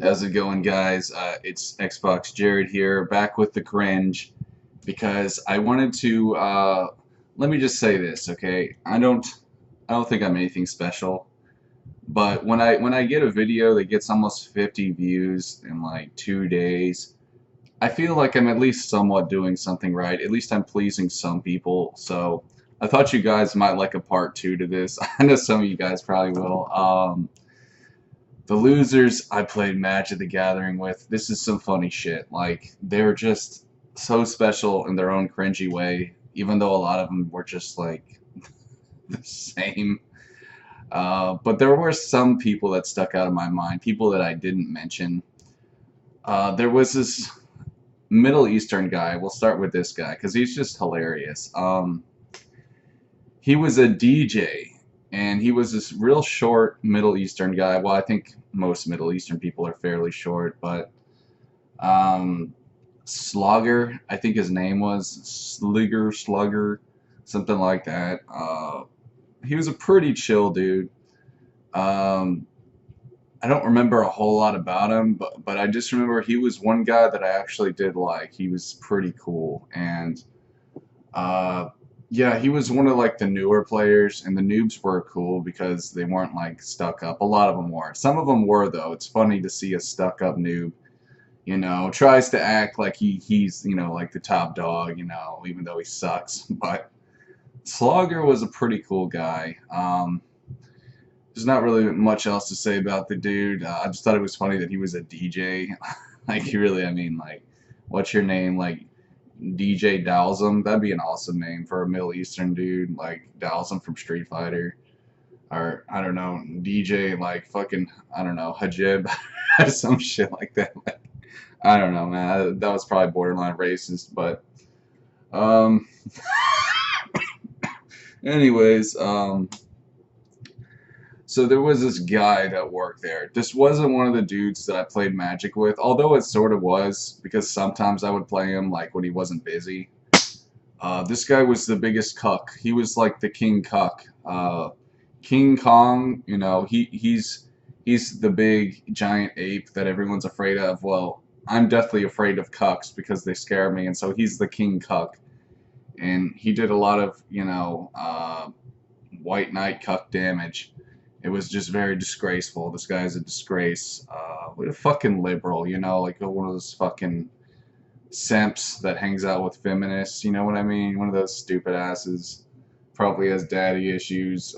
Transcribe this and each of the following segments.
How's it going, guys? It's Xbox Jared here, back with the cringe, because I wanted to. Let me just say this, okay? I don't think I'm anything special, but when I get a video that gets almost 50 views in like 2 days, I feel like I'm at least somewhat doing something right. At least I'm pleasing some people. So I thought you guys might like a part two to this. I know some of you guys probably will. The losers I played Magic the Gathering with, this is some funny shit. Like, they're just so special in their own cringy way, even though a lot of them were just like the same. But there were some people that stuck out of my mind, people that I didn't mention. There was this Middle Eastern guy. We'll start with this guy because he's just hilarious. He was a DJ, and he was this real short Middle Eastern guy. Well, I think most Middle Eastern people are fairly short, but um, Slugger, I think his name was Slugger, something like that. He was a pretty chill dude. Um, I don't remember a whole lot about him, but I just remember he was one guy that I actually did like. He was pretty cool, and uh, yeah, he was one of like the newer players, and the noobs were cool because they weren't like stuck up. A lot of them weren't. Some of them were though. It's funny to see a stuck up noob, tries to act like he's like the top dog, even though he sucks. But Slogger was a pretty cool guy. There's not really much else to say about the dude. I just thought it was funny that he was a DJ. Like, really, I mean, like, what's your name? Like, DJ Dhalsim? That'd be an awesome name for a Middle Eastern dude, like Dhalsim from Street Fighter. Or, I don't know, DJ, like, fucking, I don't know, Hajib, or some shit like that. Like, I don't know, man. That was probably borderline racist, but, um, anyways, so there was this guy that worked there. This wasn't one of the dudes that I played Magic with, although it sort of was, because sometimes I would play him like when he wasn't busy. This guy was the biggest cuck. He was like the king cuck. King Kong, he's the big giant ape that everyone's afraid of. Well, I'm deathly afraid of cucks because they scare me, and so he's the king cuck. And he did a lot of, white knight cuck damage. It was just very disgraceful. This guy's a disgrace. What a fucking liberal, like one of those fucking simps that hangs out with feminists. You know what I mean? One of those stupid asses. Probably has daddy issues.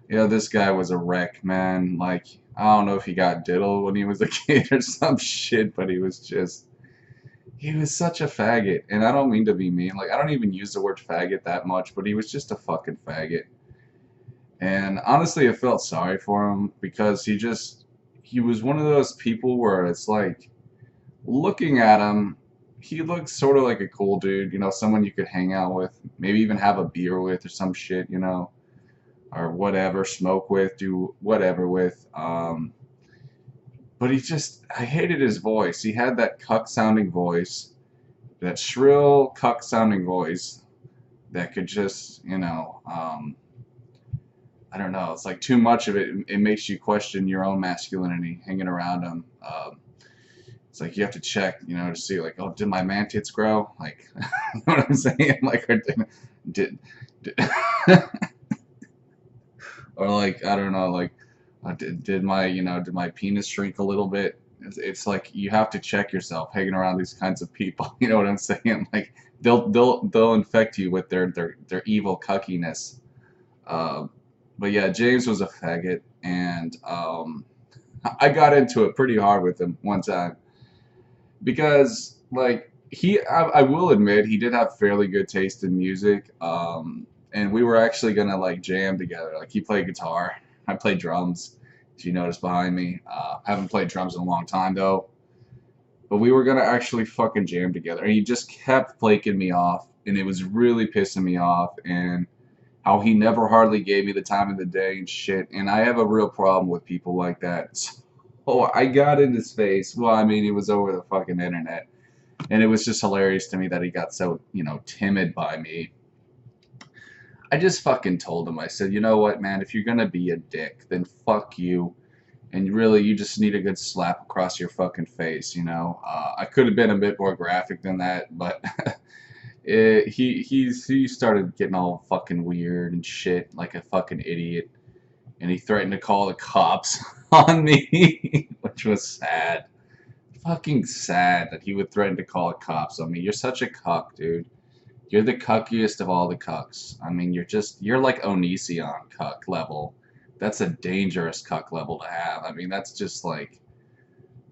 This guy was a wreck, man. Like, I don't know if he got diddled when he was a kid or some shit, but he was such a faggot. And I don't mean to be mean. Like, I don't even use the word faggot that much, but he was just a fucking faggot. And honestly, I felt sorry for him because he was one of those people where it's like, looking at him, he looks sort of like a cool dude, someone you could hang out with, maybe even have a beer with or some shit, or whatever, smoke with, do whatever with. But I hated his voice. He had that cuck sounding voice, that shrill cuck sounding voice that could just, I don't know. It's like too much of it. It makes you question your own masculinity hanging around him. It's like you have to check, to see like, oh, did my man tits grow? Like, you know what I'm saying? Like, or did or like, I don't know, like, did my penis shrink a little bit? It's like you have to check yourself hanging around these kinds of people. You know what I'm saying? Like, they'll infect you with their evil cuckiness. Uh, but yeah, James was a faggot, and I got into it pretty hard with him one time because like I will admit he did have fairly good taste in music, and we were actually gonna like jam together. Like, he played guitar, I played drums, as you notice behind me. I haven't played drums in a long time though, but we were gonna actually fucking jam together, and he just kept flaking me off, and it was really pissing me off. And how he never hardly gave me the time of the day and shit, and I have a real problem with people like that. So I got in his face. Well, I mean, it was over the fucking internet. And it was just hilarious to me that he got so, timid by me. I just fucking told him, I said, you know what, man, if you're gonna be a dick, then fuck you, and really you just need a good slap across your fucking face, you know. I could have been a bit more graphic than that, but he started getting all fucking weird and shit like a fucking idiot, and he threatened to call the cops on me, which was sad. Fucking sad that he would threaten to call the cops on me. You're such a cuck, dude. You're the cuckiest of all the cucks. I mean, you're like Onision cuck level. That's a dangerous cuck level to have. I mean, that's just like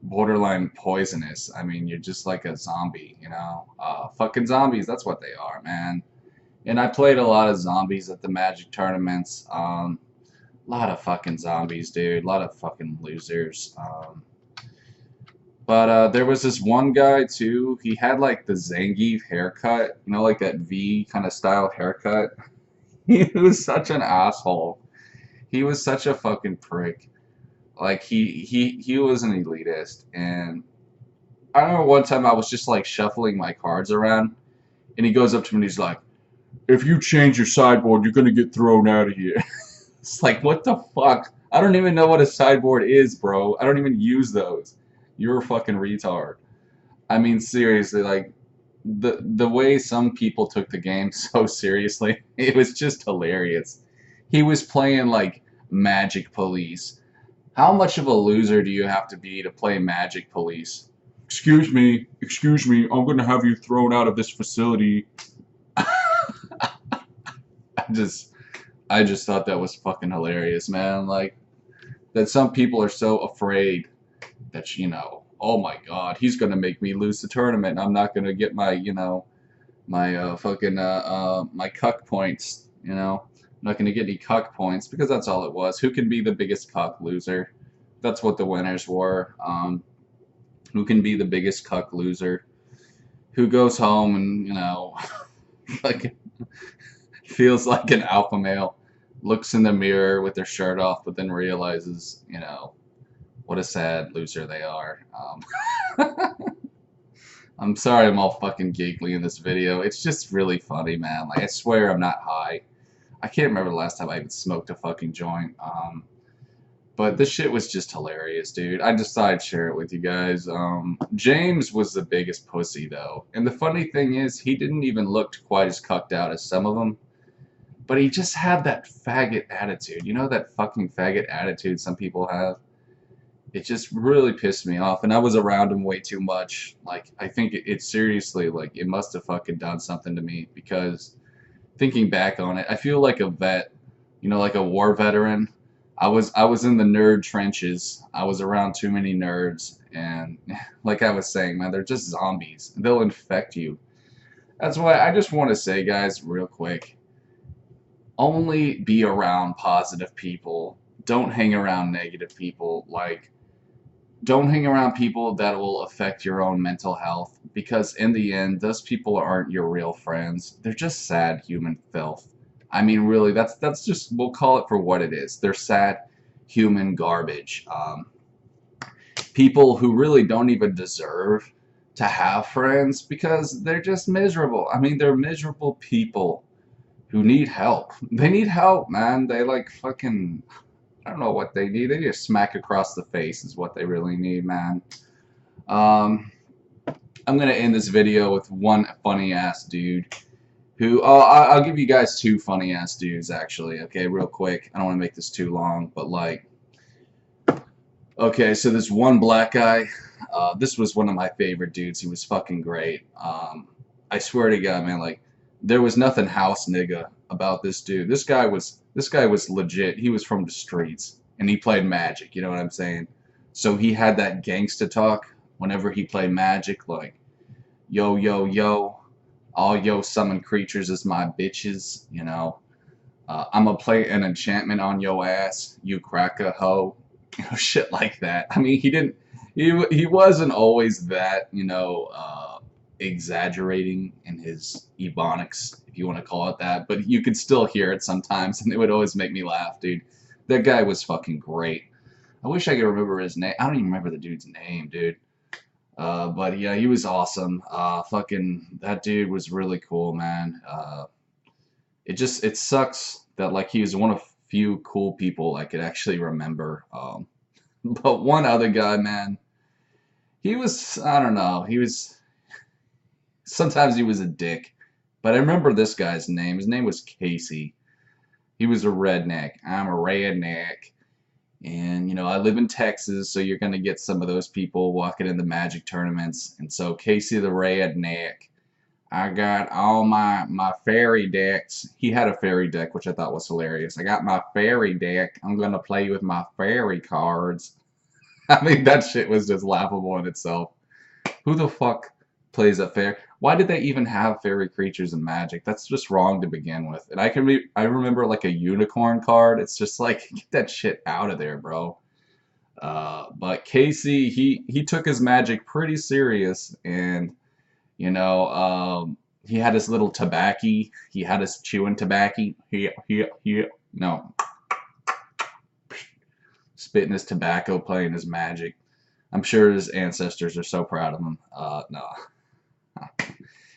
borderline poisonous. I mean, you're just like a zombie, you know? Fucking zombies, that's what they are, man. And I played a lot of zombies at the Magic tournaments. A lot of fucking zombies, dude. A lot of fucking losers. But there was this one guy too. He had like the Zangief haircut, you know, like that V kind of style haircut. He was such an asshole. He was such a fucking prick. Like he was an elitist, and I remember one time I was just like shuffling my cards around, and he goes up to me and he's like, "If you change your sideboard, you're gonna get thrown out of here." It's like, what the fuck? I don't even know what a sideboard is, bro. I don't even use those. You're a fucking retard. I mean, seriously, like the way some people took the game so seriously, it was just hilarious. He was playing like Magic Police. How much of a loser do you have to be to play Magic Police? Excuse me, I'm gonna have you thrown out of this facility. just I just thought that was fucking hilarious, man. Like that some people are so afraid that, you know, oh my god, he's gonna make me lose the tournament. I'm not gonna get my, you know, my fucking my cuck points, you know. I'm not gonna get any cuck points because that's all it was. Who can be the biggest cuck loser? That's what the winners were. Who can be the biggest cuck loser? Who goes home and, you know, like feels like an alpha male, looks in the mirror with their shirt off, but then realizes, you know, what a sad loser they are. I'm sorry I'm all fucking giggly in this video. It's just really funny, man. Like, I swear I'm not high. I can't remember the last time I even smoked a fucking joint. But this shit was just hilarious, dude. I just thought I'd share it with you guys. James was the biggest pussy, though. And the funny thing is, he didn't even look quite as cucked out as some of them. But he just had that faggot attitude. You know that fucking faggot attitude some people have? It just really pissed me off. And I was around him way too much. Like, I think it seriously, like, it must have fucking done something to me. Because, thinking back on it, I feel like a vet. You know, like a war veteran. I was in the nerd trenches. I was around too many nerds, and like I was saying, man, they're just zombies. They'll infect you. That's why I just want to say, guys, real quick, only be around positive people. Don't hang around negative people. Like, don't hang around people that will affect your own mental health, because in the end, those people aren't your real friends. They're just sad human filth. I mean, really, that's just, we'll call it for what it is. They're sad human garbage. People who really don't even deserve to have friends because they're just miserable. I mean, they're miserable people who need help. They need help, man. They like fucking, I don't know what they need. They need a smack across the face is what they really need, man. I'm going to end this video with one funny-ass dude. I'll give you guys two funny ass dudes actually, okay, real quick. I don't want to make this too long, but like, okay, so this one black guy, this was one of my favorite dudes. He was fucking great. I swear to God, man, like, there was nothing house nigga about this dude. This guy was legit. He was from the streets, and he played Magic. You know what I'm saying? So he had that gangsta talk whenever he played Magic, like, yo, yo, yo. All yo summon creatures is my bitches, you know. I'ma play an enchantment on yo ass, you crack a hoe. You know, shit like that. I mean, he wasn't always that, you know, exaggerating in his ebonics, if you want to call it that, but you could still hear it sometimes, and it would always make me laugh, dude. That guy was fucking great. I wish I could remember his name. I don't even remember the dude's name, dude. But yeah, he was awesome. Fucking, that dude was really cool, man. It sucks that like he was one of few cool people I could actually remember. But one other guy, man, he was, I don't know, sometimes he was a dick. But I remember this guy's name. His name was Casey. He was a redneck. I'm a redneck. And, I live in Texas, so you're going to get some of those people walking in the Magic tournaments. And so Casey the redneck, I got all my fairy decks. He had a fairy deck, which I thought was hilarious. I got my fairy deck. I'm going to play with my fairy cards. I mean, that shit was just laughable in itself. Who the fuck plays a fair? Why did they even have fairy creatures in Magic? That's just wrong to begin with. And I remember like a unicorn card. It's just like, get that shit out of there, bro. But Casey, he took his Magic pretty serious, and he had his little tobacco. He had his chewing tobacco. No, spitting his tobacco, playing his Magic. I'm sure his ancestors are so proud of him. No.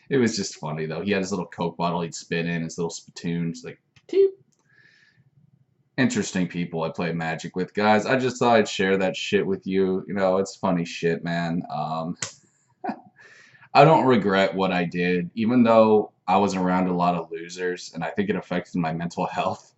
It was just funny, though. He had his little Coke bottle he'd spit in, his little spittoons, like, teep. Interesting people I play Magic with. Guys, I just thought I'd share that shit with you. It's funny shit, man. I don't regret what I did, even though I was around a lot of losers, and I think it affected my mental health.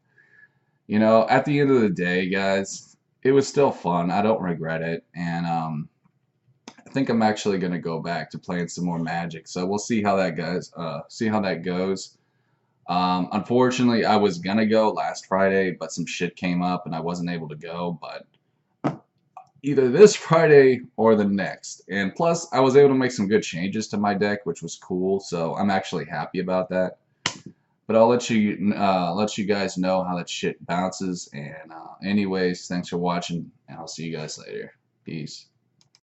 At the end of the day, guys, it was still fun. I don't regret it, and I think I'm actually gonna go back to playing some more Magic. So we'll see how that goes. Unfortunately, I was gonna go last Friday, but some shit came up and I wasn't able to go. But either this Friday or the next. And plus, I was able to make some good changes to my deck, which was cool. So I'm actually happy about that. But I'll let you guys know how that shit bounces. And anyways, thanks for watching, and I'll see you guys later. Peace.